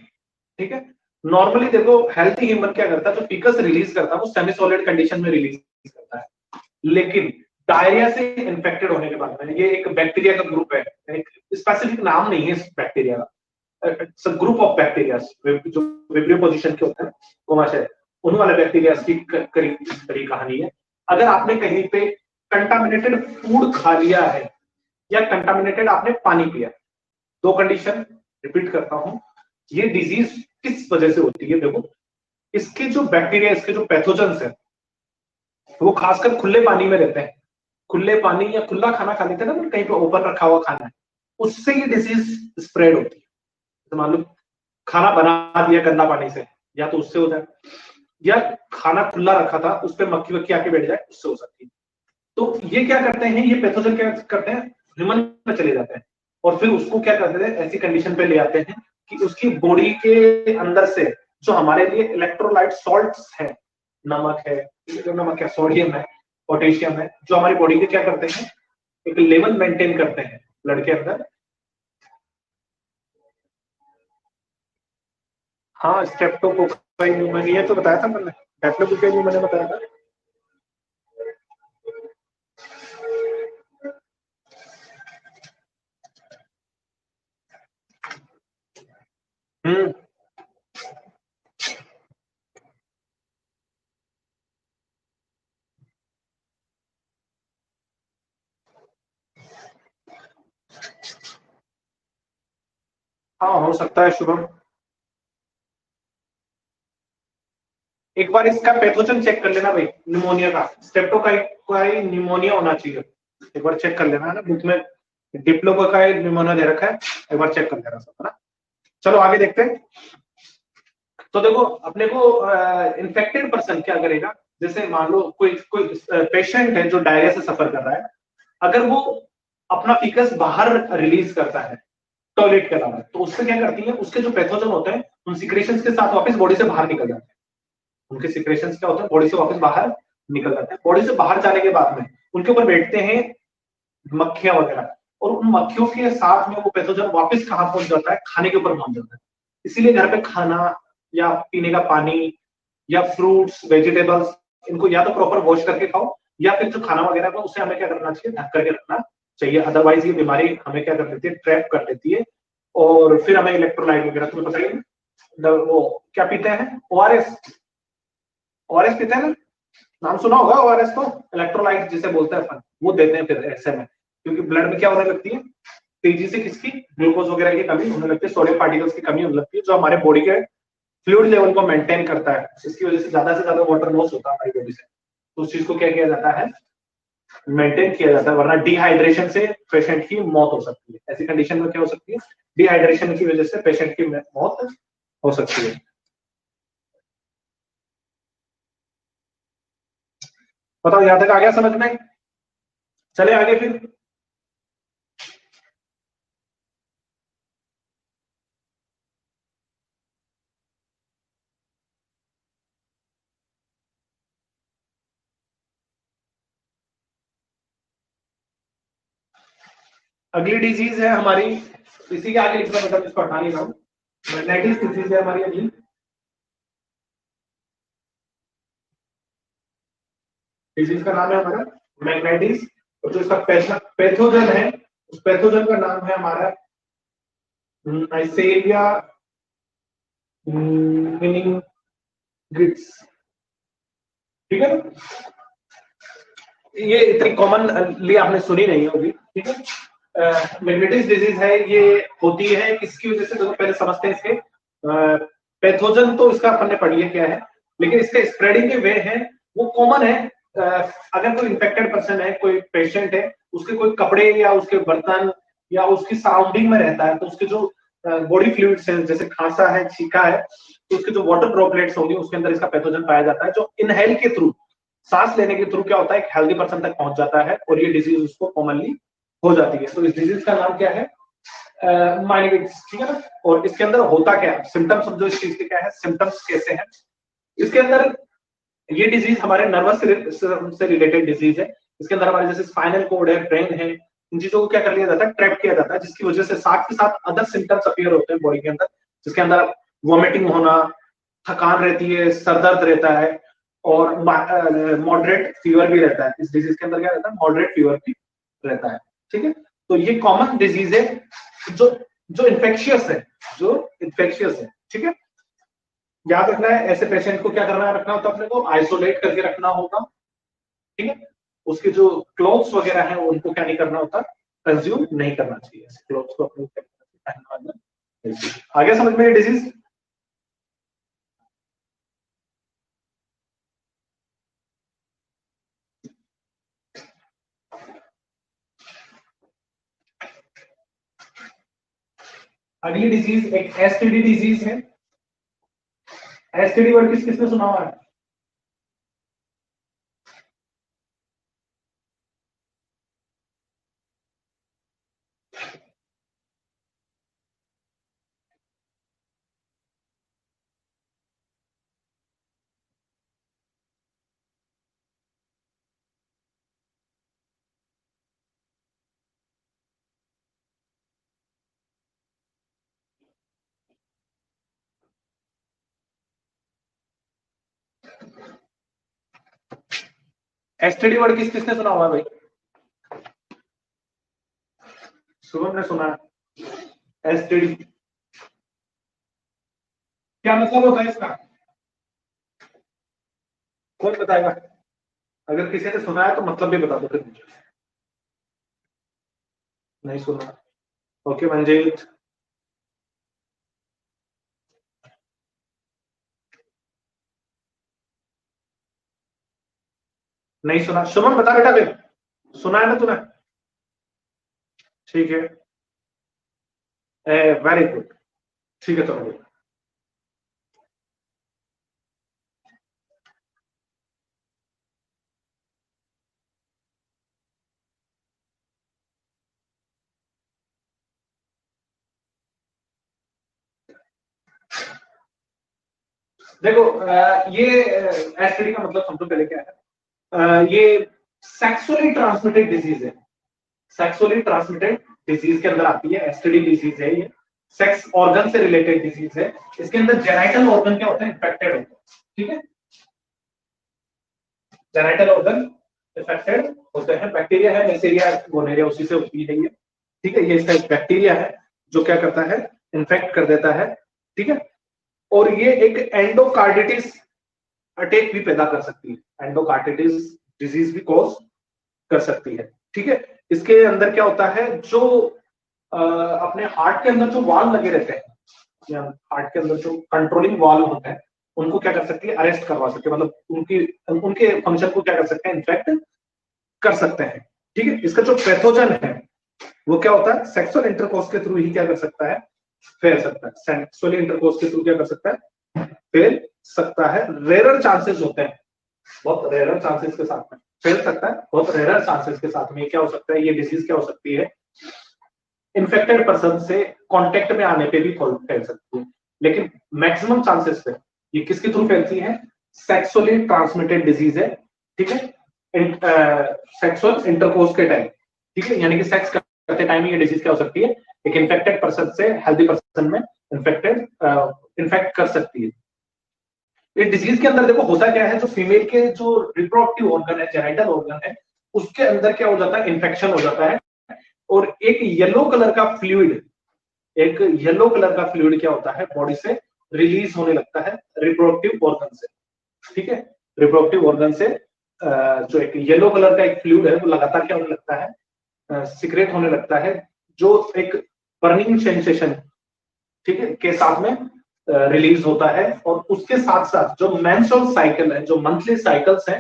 ठीक है। नॉर्मली देखो हेल्थी ह्यूमन क्या करता है, जो फिकस रिलीज करता है वो सेमी सॉलिड कंडीशन में रिलीज करता है। लेकिन डायरिया से इन्फेक्टेड होने के बाद में, ये एक बैक्टीरिया का ग्रुप है, एक स्पेसिफिक नाम नहीं है इस बैक्टीरिया का, it's a group of bacteria जो विब्रियो पोजीशन के होते हैं, गोमाशय, उन वाले बैक्टीरिया की करीब इस तरह कहानी है। अगर आपने कहीं पे कंटामिनेटेड फूड खा लिया है या कंटामिनेटेड आपने पानी पिया, दो कंडीशन रिपीट करता हूं, ये डिजीज किस वजह से होती है? देखो, इसके जो बैक्टीरिया, इसके जो पैथोजेंस है, वो खासकर खुले पानी में रहते हैं। खुले पानी या खुला खाना खा लेते हैं ना, कहीं पे ओपन रखा हुआ खाना है, उससे ये डिजीज स्प्रेड होती है। तो मान लो खाना बना दिया गंदा पानी से, या तो उससे हो जाए, या खाना खुला रखा था उस पर मक्खी वक्की आके बैठ जाए, उससे हो सकती है। तो ये क्या करते हैं, ये पैथोजन क्या करते हैं, ह्यूमन में चले जाते हैं और फिर उसको क्या करते हैं, ऐसी कंडीशन पे ले आते हैं कि उसकी बॉडी के अंदर से जो हमारे लिए इलेक्ट्रोलाइट सॉल्ट्स है, नमक है, नमक है, सोडियम है, पोटेशियम है, जो हमारी बॉडी के क्या करते हैं, एक लेवल मेंटेन करते हैं ब्लड के अंदर। हाँ, स्ट्रेप्टोकोकाई न्यूमोनिया तो बताया था मैंने, स्ट्रेप्टोकोकाई न्यूमोनिया बताया था। हम्म। हाँ, हो सकता है शुभम। एक बार इसका पैथोजन चेक कर लेना भाई, निमोनिया का स्ट्रेप्टोकोकाई निमोनिया होना चाहिए। एक बार चेक कर लेना है ना, बुक में डिप्लोकोकाई निमोनिया दे रखा है, एक बार चेक कर लेना सब, है ना। चलो आगे देखते हैं। तो देखो अपने को इन्फेक्टेड पर्सन क्या करेगा, जैसे मान लो कोई कोई पेशेंट है जो डायरिया से सफर कर रहा है, अगर वो अपना फीकस बाहर रिलीज करता है टॉयलेट के अलावा, तो उससे क्या करती है, उसके जो पैथोजन होते हैं उन सिक्रेशंस के साथ वापस बॉडी से बाहर निकल जाते हैं। उनके सिक्रेशंस क्या होते हैं, बॉडी से वापस बाहर निकल जाते हैं। बॉडी से बाहर जाने के बाद में उनके ऊपर बैठते हैं मक्खियां वगैरह, और उन मक्खियों के साथ में वो पैथोजन वापस कहाँ पहुंच जाता है, खाने के ऊपर पहुंच जाता है। इसीलिए घर पे खाना या पीने का पानी या फ्रूट्स वेजिटेबल्स, इनको या तो प्रॉपर वॉश करके खाओ, या फिर जो खाना वगैरह का उसे हमें क्या करना चाहिए, ढक करके रखना चाहिए। अदरवाइज ये बीमारी हमें क्या कर देती है, ट्रैप कर देती है, और फिर हमें इलेक्ट्रोलाइट वगैरह, तुम्हें पता ही है वो क्या पीते हैं, ओआरएस। ओआरएस पीते हैं ना, नाम सुना होगा ओआरएस, तो इलेक्ट्रोलाइट जिसे बोलते हैं अपन, वो देते हैं फिर ऐसे में, क्योंकि ब्लड में क्या होने लगती है, तेजी से किसकी, ग्लूकोज वगैरह की कमी होने लगती है, सोडियम पार्टिकल्स की कमी होने लगती है, जो हमारे बॉडी के फ्लूइड लेवल को मेंटेन करता है। इसकी वजह से ज्यादा वाटर लॉस होता है हमारी बॉडी से, तो उस चीज को क्या किया जाता है, मेंटेन किया जाता है, वरना डिहाइड्रेशन से पेशेंट की मौत हो सकती है। ऐसी कंडीशन में क्या हो सकती है, डिहाइड्रेशन की वजह से पेशेंट की मौत हो सकती है। बताओ यहां तक आ गया समझ में? चले आगे फिर। अगली डिजीज है हमारी, इसी के आगे लिखना मतलब इसको हटा नहीं रहा हूँ, मैग्नेटिस डिजीज है हमारी अगली। डिजीज का नाम है हमारा मैग्नेटिस, और जो इसका पैथोजन है, उस पैथोजन का नाम है हमारा नाइसेरिया मेनिंगिट्स। ठीक है, ये इतनी कॉमनली आपने सुनी नहीं होगी। ठीक है, मैग्नेटिस डिजीज है, ये होती है किसकी वजह से, तो पहले समझते हैं इसके पैथोजन। तो इसका अपन ने पढ़ लिया क्या है, लेकिन इसके स्प्रेडिंग के वे हैं वो कॉमन है। अगर कोई इन्फेक्टेड पर्सन है, कोई पेशेंट है, उसके कोई कपड़े या उसके बर्तन या उसकी सराउंडिंग में रहता है, तो उसके जो बॉडी फ्लूइड्स हैं, जैसे खांसा है, छींका है, तो उसके जो वाटर ड्रॉपलेट्स होंगे उसके अंदर इसका पैथोजन पाया जाता है, जो इनहेल के थ्रू, सांस लेने के थ्रू क्या होता है, एक हेल्दी पर्सन तक पहुंच जाता है और ये डिजीज उसको कॉमनली हो जाती है। तो इस डिजीज का नाम क्या है, माइग्रेनिस। ठीक है ना, और इसके अंदर होता क्या है, सिम्टम्स समझो इस चीज के क्या है, सिम्टम्स कैसे हैं इसके अंदर। ये डिजीज हमारे नर्वस सिस्टम से रिलेटेड डिजीज है। इसके अंदर हमारे जैसे स्पाइनल कोड है, ब्रेन है, इन चीजों को क्या कर लिया जाता है, ट्रैप किया जाता है, जिसकी वजह से साथ के साथ अदर सिम्टम्स अपीयर होते हैं बॉडी के अंदर, जिसके अंदर वॉमिटिंग होना, थकान रहती है, सर दर्द रहता है, और मॉडरेट फीवर भी रहता है। इस डिजीज के अंदर क्या रहता है, मॉडरेट फीवर भी रहता है। ठीक है, तो ये कॉमन डिजीज है जो जो इन्फेक्शियस है, जो इन्फेक्शियस है। ठीक है, याद रखना है, ऐसे पेशेंट को क्या करना रखना होता है, अपने को आइसोलेट करके रखना होगा। ठीक है, उसके जो क्लोथ्स वगैरह हैं उनको क्या नहीं करना होता, कंज्यूम नहीं करना चाहिए, क्लोथ्स को अपने पहनना नहीं चाहिए। आगे समझ में ये डिजीज। अगली डिजीज एक एसटीडी डिजीज है। एसटीडी वर्ड किसने सुना हुआ है, एसटीडी वर्ड किसने सुना हुआ है भाई, शुभम ने सुना है एसटीडी, क्या मतलब होता है इसका, कौन बताएगा, अगर किसी ने सुना है तो मतलब भी बता दो फिर मुझे। नहीं सुना, ओके मंजीत। नहीं सुना, शुभम बता बेटा फिर, सुना है ना तूने, ठीक है, वेरी गुड, ठीक है चलो। देखो ये एसटीडी का मतलब समझो पहले क्या है, ये सेक्सुअली ट्रांसमिटेड डिजीज है, सेक्सुअली ट्रांसमिटेड डिजीज के अंदर आती है एसटीडी डिजीज है। ये सेक्स ऑर्गन से रिलेटेड डिजीज है, इसके अंदर जेनाइटल ऑर्गन क्या होता है, इन्फेक्टेड होता है। ठीक है, जेनाइटल ऑर्गन इन्फेक्टेड होते हैं, बैक्टीरिया है, नेसेरिया गोनेरिया उसी से होती है ये। ठीक है, ये इसका एक बैक्टीरिया है जो क्या करता है, इन्फेक्ट कर देता है। ठीक है, और ये एक एंडोकार्डिटिस अटैक भी पैदा कर सकती है, एंडोकार्डिटिस डिजीज भी कॉज कर सकती है। ठीक है, इसके अंदर क्या होता है, जो अपने हार्ट के अंदर जो वाल्व लगे रहते हैं, या हार्ट के अंदर जो कंट्रोलिंग वाल्व होते हैं, उनको क्या कर सकती है, अरेस्ट करवा सकते हैं, मतलब उनके फंक्शन को क्या कर सकते हैं, इन्फेक्ट कर सकते हैं। ठीक है, इसका जो पैथोजन है वो क्या होता है, सेक्सुअल इंटरकोर्स के थ्रू ही क्या कर सकता है, फैल सकता है, सेक्सुअल इंटरकोर्स के थ्रू क्या कर सकता है, फैल सकता है। रेयर चांसेस होते हैं, बहुत रेयर चांसेस के साथ में फैल सकता है, बहुत रेयर चांसेस के साथ में क्या हो सकता है, ये डिजीज क्या हो सकती है, इन्फेक्टेड पर्सन से कांटेक्ट में आने पे भी फैल सकती है, लेकिन मैक्सिमम चांसेस पे ये किसके थ्रू फैलती है, सेक्सुअली ट्रांसमिटेड डिजीज है। ठीक है, सेक्सुअल इंटरकोर्स के टाइम, ठीक है, यानी कि सेक्स करते करते टाइम ये डिजीज क्या हो सकती है, एक इन्फेक्टेड पर्सन से हेल्दी पर्सन में इन्फेक्ट कर सकती है। इस डिजीज के अंदर देखो होता क्या है, जो फीमेल के जो रिप्रोडक्टिव ऑर्गन है, जेनिटल ऑर्गन है, उसके अंदर क्या हो जाता है, इन्फेक्शन हो जाता है, और एक येलो कलर का फ्लूइड, एक येलो कलर का फ्लूइड क्या होता है, बॉडी से रिलीज होने लगता है रिप्रोडक्टिव ऑर्गन से। ठीक है, रिप्रोडक्टिव ऑर्गन से जो एक येलो कलर का एक फ्लूइड है वो लगातार क्या होने लगता है, सिक्रेट होने लगता है, जो एक बर्निंग सेंसेशन, ठीक है, के साथ में रिलीज होता है। और उसके साथ साथ जो मेंस्ट्रुअल साइकिल है, जो मंथली साइकिल्स हैं,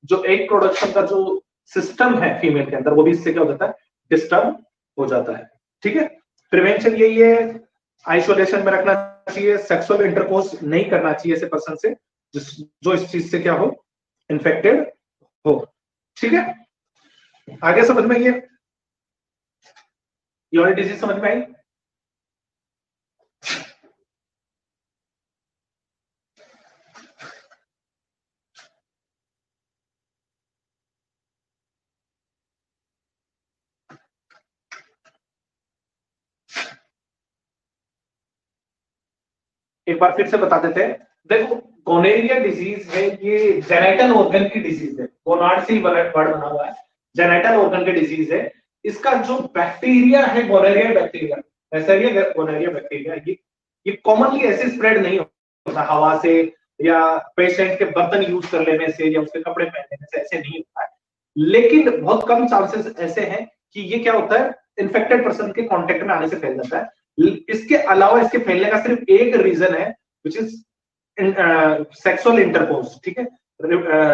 जो एग प्रोडक्शन का जो सिस्टम है फीमेल के अंदर, वो भी इससे क्या हो जाता है, डिस्टर्ब हो जाता है। ठीक है, प्रिवेंशन यही है, आइसोलेशन में रखना चाहिए, सेक्सुअल इंटरकोर्स नहीं करना चाहिए ऐसे पर्सन से जो इस चीज से क्या हो, इन्फेक्टेड हो। ठीक है, आगे समझ में ये वाली डिजीज समझ में आई? एक बार फिर से बता देते हैं। देखो, गोनेरिया डिजीज है, ये जेनेटल ऑर्गन की डिजीज है, गोनाड से वर्ड बना हुआ है, जेनेटल ऑर्गन की डिजीज है। इसका जो बैक्टीरिया है, gonorrhoea bacteria, bacteria gonorrhoea bacteria, ये कॉमनली ऐसे स्प्रेड नहीं होता हवा से या पेशेंट के बर्तन यूज कर लेने से या उसके कपड़े पहन लेने से, ऐसे नहीं होता है। लेकिन बहुत कम चांसेस ऐसे हैं कि ये क्या होता है, इन्फेक्टेड पर्सन के कांटेक्ट में आने से फैल जाता है। इसके अलावा इसके फैलने का सिर्फ एक रीजन है, विच इज सेक्सुअल इंटरकोर्स। ठीक है,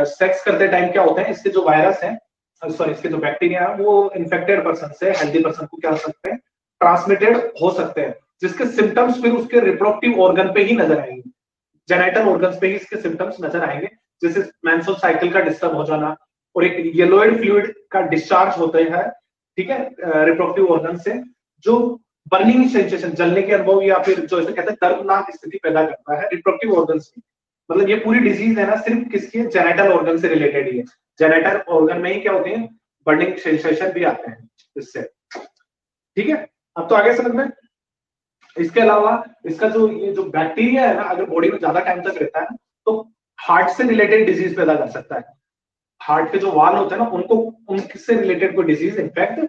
सेक्स करते टाइम क्या होता है, इसके जो वायरस है, सॉरी, इसके जो बैक्टीरिया है, वो इन्फेक्टेड पर्सन से हेल्दी पर्सन को क्या हो सकते हैं, ट्रांसमिटेड हो सकते हैं, जिसके सिम्टम्स फिर उसके रिप्रोडक्टिव ऑर्गन पे ही नजर आएंगे, जेनेटल ऑर्गन्स पे ही इसके सिम्टम्स नजर आएंगे, जैसे मेंस्ट्रुअल साइकिल का डिस्टर्ब हो जाना, और एक येलोइड फ्लूइड का डिस्चार्ज होता है, ठीक है, रिप्रोडक्टिव ऑर्गन से, जो बर्निंग सेंसेशन, जलने के अनुभव, या फिर जो इसे कहते हैं दर्दनाक स्थिति पैदा करता है रिप्रोडक्टिव ऑर्गन से। मतलब ये पूरी डिजीज है ना, सिर्फ किसकी, जेनेटल ऑर्गन से रिलेटेड ही है। जेनेटल ऑर्गन में ही क्या होते हैं, बर्निंग सेंसेशन भी आते हैं इससे। ठीक है, अब तो आगे समझ में। इसके अलावा इसका जो ये जो बैक्टीरिया है ना, अगर बॉडी में ज्यादा टाइम तक रहता है तो हार्ट से रिलेटेड डिजीज पैदा कर सकता है। हार्ट के जो वाल होते हैं ना, उनको, उनसे रिलेटेड कोई डिजीज इन्फेक्ट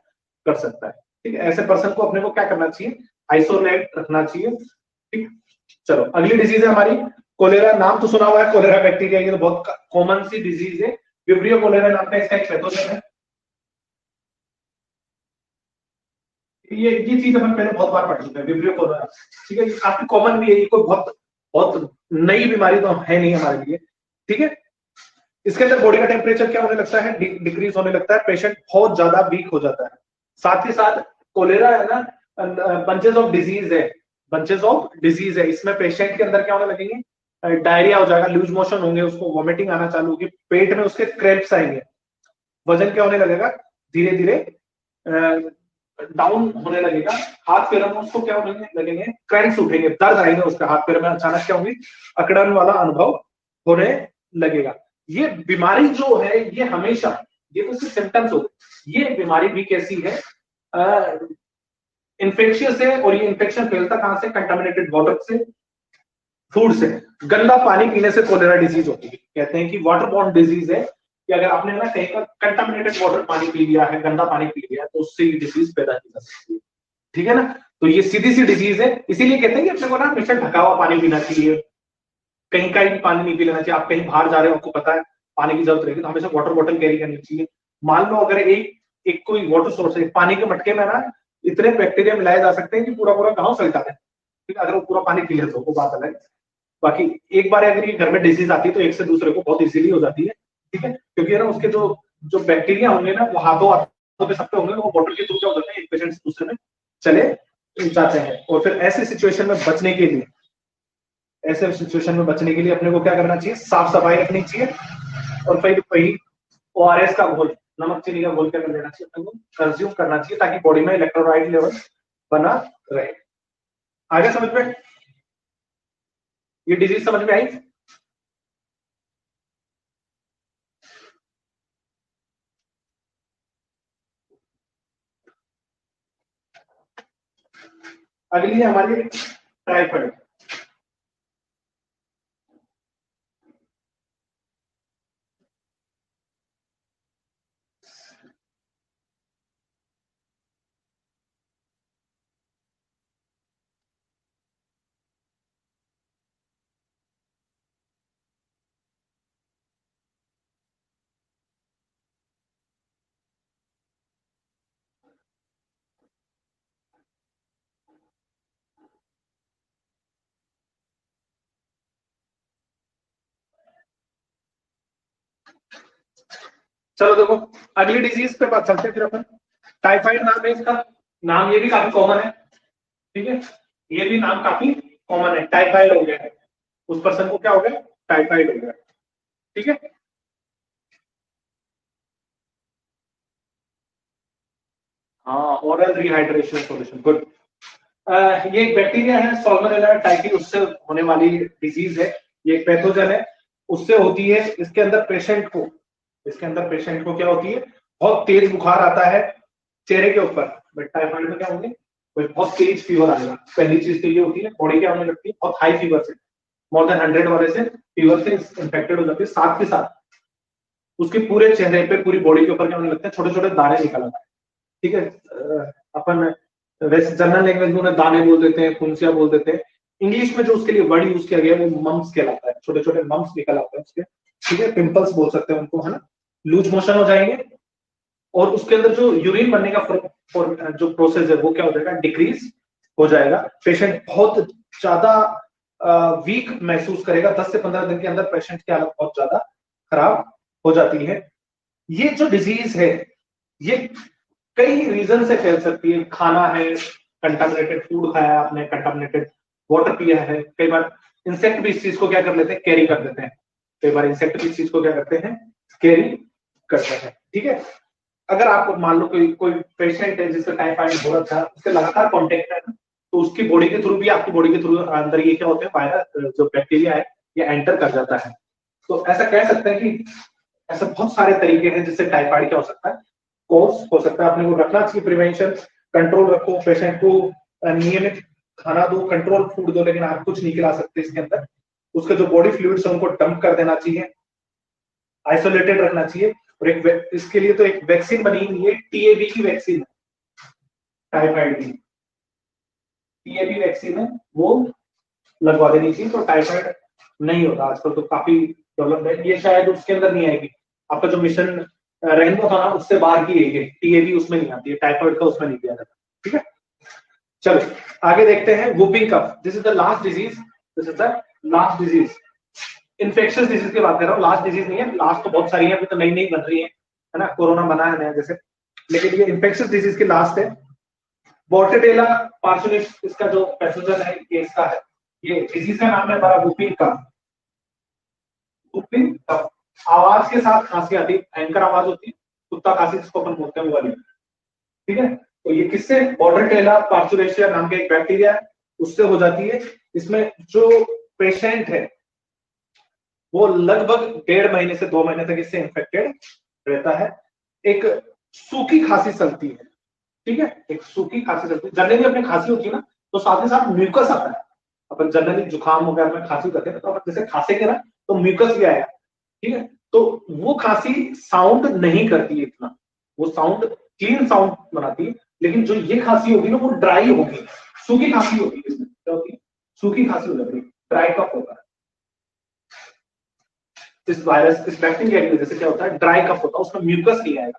कर सकता है। ठीक है, ऐसे पर्सन को अपने को क्या करना चाहिए, आइसोलेट रखना चाहिए। ठीक, चलो अगली डिजीज है हमारी कोलेरा। नाम तो सुना हुआ है, कोलेरा बैक्टीरिया, ये तो बहुत कॉमन सी डिजीज है। विब्रियो कोलेरा नाम का इसका एक पैथोजन है। ये चीज अपन पहले बहुत बार पढ़ चुके हैं, विब्रियो कोलेरा। ठीक है, ये काफी कॉमन भी है, ये कोई बहुत बहुत नई बीमारी तो है नहीं हमारे लिए। ठीक है, इसके अंदर बॉडी का टेम्परेचर क्या होने लगता है, डिक्रीज होने लगता है, पेशेंट बहुत ज्यादा वीक हो जाता है। साथ ही साथ कोलेरा है ना, बंचेस ऑफ डिजीज है, बंचेस ऑफ डिजीज है, इसमें पेशेंट के अंदर क्या होने लगेंगे, डायरिया हो जाएगा, लूज मोशन होंगे, उसको वॉमिटिंग आना चालू होगी, पेट में उसके क्रैम्प्स आएंगे, वजन क्या होने लगेगा, धीरे धीरे डाउन होने लगेगा, हाथ पैरों में उसको क्या होने लगेंगे, क्रैम्प्स उठेंगे, दर्द आएंगे उसके हाथ पैर में, अचानक क्या होगी, अकड़न वाला अनुभव होने लगेगा। ये बीमारी जो है, ये हमेशा, ये तो सिर्फ सिम्टम्स हो, ये बीमारी भी कैसी है, इन्फेक्शियस है, और ये इन्फेक्शन फैलता कहां से, कंटामिनेटेड वाटर से, फूड से। गंदा पानी पीने से कोलेरा डिजीज होती है। कहते हैं कि वाटर बॉर्न डिजीज है, कि अगर आपने ना कहीं का कंटामिनेटेड वाटर पानी पी लिया है, गंदा पानी पी लिया है, तो उससे ये डिजीज पैदा की जा सकती है। ठीक है ना, तो ये सीधी सी डिजीज है। इसीलिए कहते हैं कि अपने को ना हमेशा ढका हुआ पानी पीना चाहिए, कहीं का भी पानी नहीं पी लेना चाहिए। आप कहीं बाहर जा रहे हो, आपको पता है पानी की जरूरत रहेगी, तो हमेशा वाटर बॉटल कैरी करनी चाहिए। मान लो अगर एक एक कोई वाटर सोर्स है, पानी के मटके में ना इतने बैक्टीरिया मिलाए जा सकते हैं कि पूरा पूरा गांव फैल जाता है। ठीक है, अगर वो पूरा पानी पी ले तो वो बात अलग है। बाकी एक बार अगर ये घर में डिजीज आती है तो एक से दूसरे को बहुत इजीली हो जाती है। ठीक है, क्योंकि ना उसके जो जो बैक्टीरिया होंगे ना, वो हाथों हाथों पे सबके होंगे, तो वो बॉटल के थ्रू क्या हो जाते हैं, एक पेशेंट से दूसरे में चले जाते हैं। और फिर ऐसी सिचुएशन में बचने के लिए, ऐसे सिचुएशन में बचने के लिए अपने को क्या करना चाहिए, साफ सफाई रखनी चाहिए, और फिर वही ORS का घोल, नमक चीनी का घोल क्या कर लेना चाहिए, अपने को कंज्यूम करना चाहिए, ताकि बॉडी में इलेक्ट्रोलाइट लेवल बना रहे। आगे समझ में, ये डिजीज समझ में आई? अगली है हमारी टाइफाइड। चलो देखो अगली डिजीज पे बात चलते हैं फिर अपन। टाइफाइड नाम है इसका, नाम ये भी काफी कॉमन है, ठीक है, ये भी नाम काफी कॉमन है, टाइफाइड हो गया है, उस पर्सन को क्या हो गया, टाइफाइड हो गया, ठीक है। हाँ, ओरल रिहाइड्रेशन सॉल्यूशन, गुड। ये एक बैक्टीरिया है सॉल्मोनेला टाइफी, उससे होने वाली डिजीज है, ये एक पैथोजन है, उससे होती है। इसके अंदर पेशेंट को क्या होती है, बहुत तेज बुखार आता है चेहरे के ऊपर, बट टाइफाइड में क्या होंगे, बहुत तेज फीवर आएगा। पहली चीज तो ये होती है, बॉडी क्या होने लगती है, बहुत हाई फीवर से, मोर देन 100 वाले से फीवर से इन्फेक्टेड हो जाती है। साथ के साथ उसके पूरे चेहरे पे, पूरी बॉडी के ऊपर क्या होने लगते हैं, छोटे छोटे दाने निकल आते हैं, ठीक है। अपन वैसे जनरल लैंग्वेज में उन्हें दाने बोल देते हैं, फुंसिया बोल देते हैं। इंग्लिश में जो उसके लिए वर्ड यूज किया गया है वो मम्स कहलाता है, छोटे छोटे मम्स निकल आते हैं उसके, ठीक है। पिंपल्स बोल सकते हैं उनको, है ना। लूज मोशन हो जाएंगे और उसके अंदर जो यूरिन बनने का जो प्रोसेस है वो क्या हो जाएगा, डिक्रीज हो जाएगा। पेशेंट बहुत ज्यादा वीक महसूस करेगा। 10 से 15 दिन के अंदर पेशेंट की हालत बहुत ज्यादा खराब हो जाती है। ये जो डिजीज है ये कई रीजन से फैल सकती है। खाना है, कंटामिनेटेड फूड खाया आपने, कंटामिनेटेड वाटर पिया है, कई बार इंसेक्ट भी इस चीज को क्या कर लेते हैं, कैरी कर देते हैं। कई बार इंसेक्ट भी इस चीज को क्या करते हैं, कैरी करते हैं, ठीक है। अगर आप मान लो कोई पेशेंट है जिसका टाइफाइड हो रहा था, उससे लगातार कॉन्टेक्ट है ना, तो उसकी बॉडी के थ्रू भी, आपकी बॉडी के थ्रू अंदर ये क्या होते हैं, वायरस जो बैक्टीरिया है ये एंटर कर जाता है। तो ऐसा कह सकते हैं कि ऐसे बहुत सारे तरीके हैं जिससे टाइफाइड क्या हो सकता है, कोर्स हो सकता है। अपने को रखना चाहिए प्रिवेंशन, कंट्रोल रखो, पेशेंट को नियमित खाना दो, कंट्रोल फूड दो, लेकिन आप कुछ नहीं खिला सकते इसके अंदर। उसके जो बॉडी फ्लूइड्स है उनको डंप कर देना चाहिए, आइसोलेटेड रखना चाहिए। और इसके लिए तो एक वैक्सीन बनी हुई है, टीएबी की वैक्सीन, टाइफाइड की टीएबी वैक्सीन है, वो लगवा देनी चाहिए, तो टाइफाइड नहीं होता। आजकल तो काफी डेवलप है, ये शायद उसके अंदर नहीं आएगी। आपका जो मिशन रेनबो था ना, उससे बाहर की है, टीएबी उसमें नहीं आती है, टाइफाइड का उसमें नहीं दिया जाता, ठीक है। चलो आगे देखते हैं, whooping cough, this is the last disease, this is the last disease. Infectious disease की बात कर रहा हूँ, लास्ट डिजीज नहीं है, लास्ट तो बहुत सारी है, अभी तो नई नई बन रही है ना, कोरोना बना है नया जैसे, लेकिन ये इन्फेक्शियस डिजीज की लास्ट है। बोर्टेडेला पार्सुलिस इसका जो पैथोजन है, ये इसका है, ये डिजीज का नाम है हमारा वूपिंग कफ। वूपिंग कफ, आवाज के साथ खांसी आती है, भयंकर आवाज होती है, कुत्ता खांसी जिसको अपन बोलते हैं वो वाली, ठीक है। तो ये किससे, बोर्डेडेला पार्सुलेशिया नाम का एक बैक्टीरिया है, उससे हो जाती है। इसमें जो पेशेंट है वो लगभग 1.5 महीने से 2 महीने तक इससे इन्फेक्टेड रहता है। एक सूखी खांसी चलती है, ठीक है, एक सूखी खांसी चलती है। जनरली अपनी खांसी होती है ना, तो साथ ही साथ म्यूकस आता है। अपन जनरली जुकाम वगैरह में खांसी करते हैं तो अपन जैसे खांसेंगे ना तो म्यूकस भी आएगा, ठीक है। तो वो खांसी साउंड नहीं करती है इतना, वो साउंड क्लीन साउंड बनाती है। लेकिन जो ये खांसी होगी ना वो ड्राई होगी, सूखी खांसी होगी। इसमें क्या होती है, सूखी खांसी हो जाती है, ड्राई कफ होता है। इस वायरस, इस बैक्टीरिया की वजह से क्या होता है, ड्राई कफ होता है, उसमें म्यूकस नहीं आएगा,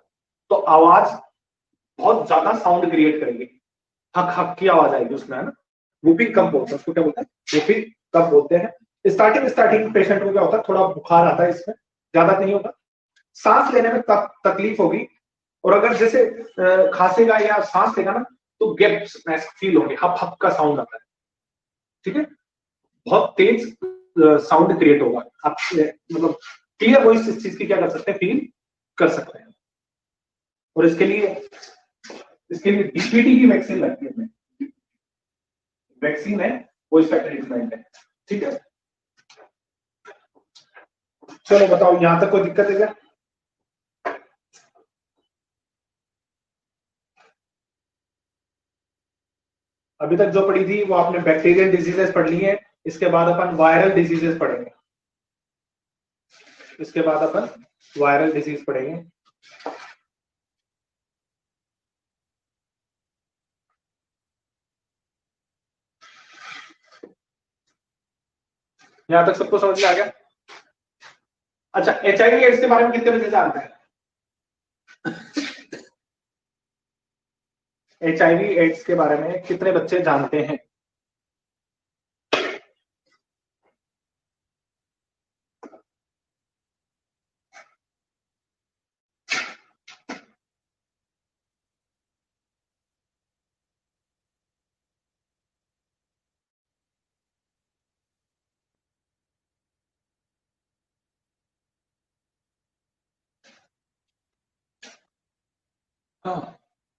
तो आवाज बहुत ज्यादा साउंड क्रिएट करेगी, हक हक की आवाज आएगी उसमें, है ना। वूपिंग कफ बोलते हैं उसको, क्या बोलते हैं, वूपिंग कफ बोलते हैं। स्टार्टिंग पेशेंट को क्या होता है, थोड़ा बुखार आता है, इसमें ज्यादा नहीं होता, सांस लेने में तकलीफ होगी। और अगर जैसे खांसेगा या सांस लेगा ना तो गैप्स फील होंगे, हप हप का साउंड आता है, ठीक है, बहुत तेज साउंड क्रिएट होगा। आप मतलब क्लियर वॉइस इस चीज की क्या कर सकते हैं, फील कर सकते हैं। और इसके लिए डीपीटी की वैक्सीन लगती है, वैक्सीन है वो इसका ट्रीटमेंट है, ठीक है। चलो बताओ यहां तक कोई दिक्कत है क्या? अभी तक जो पढ़ी थी वो आपने बैक्टीरियल डिजीजेस पढ़ ली है, इसके बाद अपन वायरल डिजीजेस पढ़ेंगे, इसके बाद अपन वायरल डिजीज पढ़ेंगे। यहां तक सबको समझ में आ गया? अच्छा, HIV एड्स के बारे में कितने बजे जानते हैं? HIV एड्स के बारे में कितने बच्चे जानते हैं?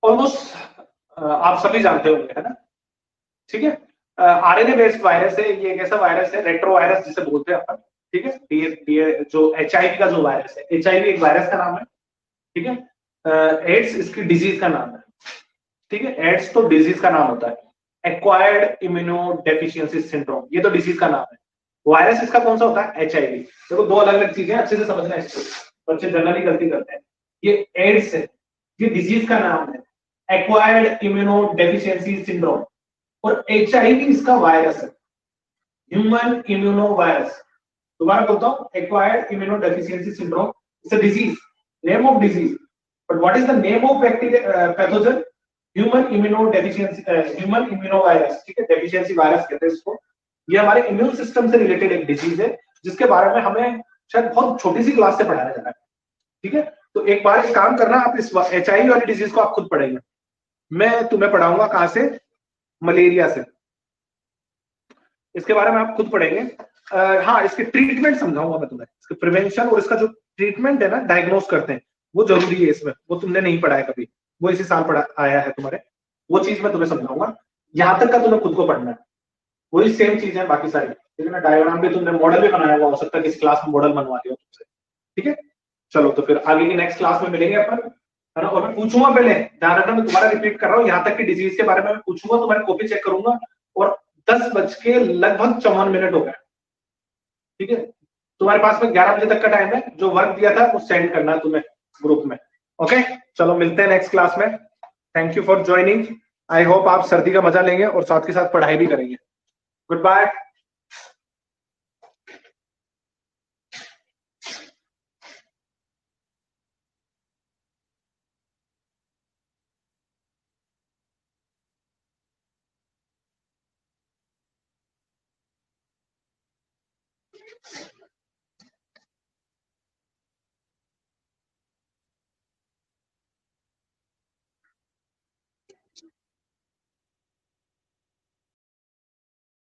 ऑलमोस्ट आप सभी जानते होंगे, है ना? ठीक है। RNA बेस्ड वायरस है, ये एक ऐसा वायरस है, रेट्रो वायरस जिसे बोलते हैं अपन। ठीक है, जो HIV का जो वायरस है, HIV एक वायरस का नाम है। ठीक है, एड्स इसकी डिजीज का नाम है। ठीक है, एड्स तो डिजीज का नाम होता है। एक्वायर्ड इम्यूनो डेफिशिएंसी सिंड्रोम, ये तो डिजीज का नाम है। वायरस इसका कौन सा होता है? HIV। देखो, दो अलग अलग चीजें, अच्छे से समझना है इसको, बच्चे जनरली गलती करते हैं। ये एड्स है, ये डिजीज का नाम है, एक्वायर्ड इम्यूनो डेफिशिएंसी सिंड्रोम। और HIV इसका वायरस है, ह्यूमन इम्यूनो वायरस। दोबारा बोलता हूं, acquired immuno deficiency syndrome is a disease, name of disease, but what is the name of bacteria pathogen? Human immuno deficiency, human immuno virus. ठीक है, deficiency virus कहते हैं इसको। ये हमारे इम्यून सिस्टम से रिलेटेड एक डिजीज है, जिसके बारे में हमें शायद बहुत छोटी सी क्लास से पढ़ाया जा रहा है। ठीक है, तो एक बार एक काम करना, आप इस HIV वाली डिजीज को आप खुद पढ़ेंगे, मैं तुम्हें पढ़ाऊंगा कहां से? मलेरिया से। इसके बारे में आप खुद पढ़ेंगे। हाँ, इसके ट्रीटमेंट समझाऊंगा मैं तुम्हें, इसके प्रिवेंशन और इसका जो ट्रीटमेंट है ना, डायग्नोस करते हैं, वो जरूरी है इसमें, वो तुमने नहीं पढ़ा है कभी, वो इसी साल पढ़ा आया है तुम्हारे, वो चीज मैं तुम्हें समझाऊंगा। यहां तक का तुम्हें खुद को पढ़ना है, वही सेम चीज है बाकी सारी। ठीक है ना, डायग्राम भी तुमने मॉडल भी बनाया हुआ हो सकता है, किस क्लास में मॉडल बनवा लिया तुमसे। ठीक है, चलो तो फिर आगे की नेक्स्ट क्लास में मिलेंगे अपन, है ना। और मैं पूछूंगा, पहले ध्यान रखना, मैं तुम्हारा रिपीट कर रहा हूँ, यहाँ तक की डिजीज के बारे में मैं पूछूंगा, तुम्हारी कॉपी चेक करूंगा। और 10:54 हो गए। ठीक है, तुम्हारे पास में 11 बजे तक का टाइम है, जो वर्क दिया था वो सेंड करना है तुम्हें ग्रुप में। ओके, चलो मिलते हैं नेक्स्ट क्लास में। Thank you for joining. I hope आप सर्दी का मजा लेंगे और साथ के साथ पढ़ाई भी करेंगे। Good bye.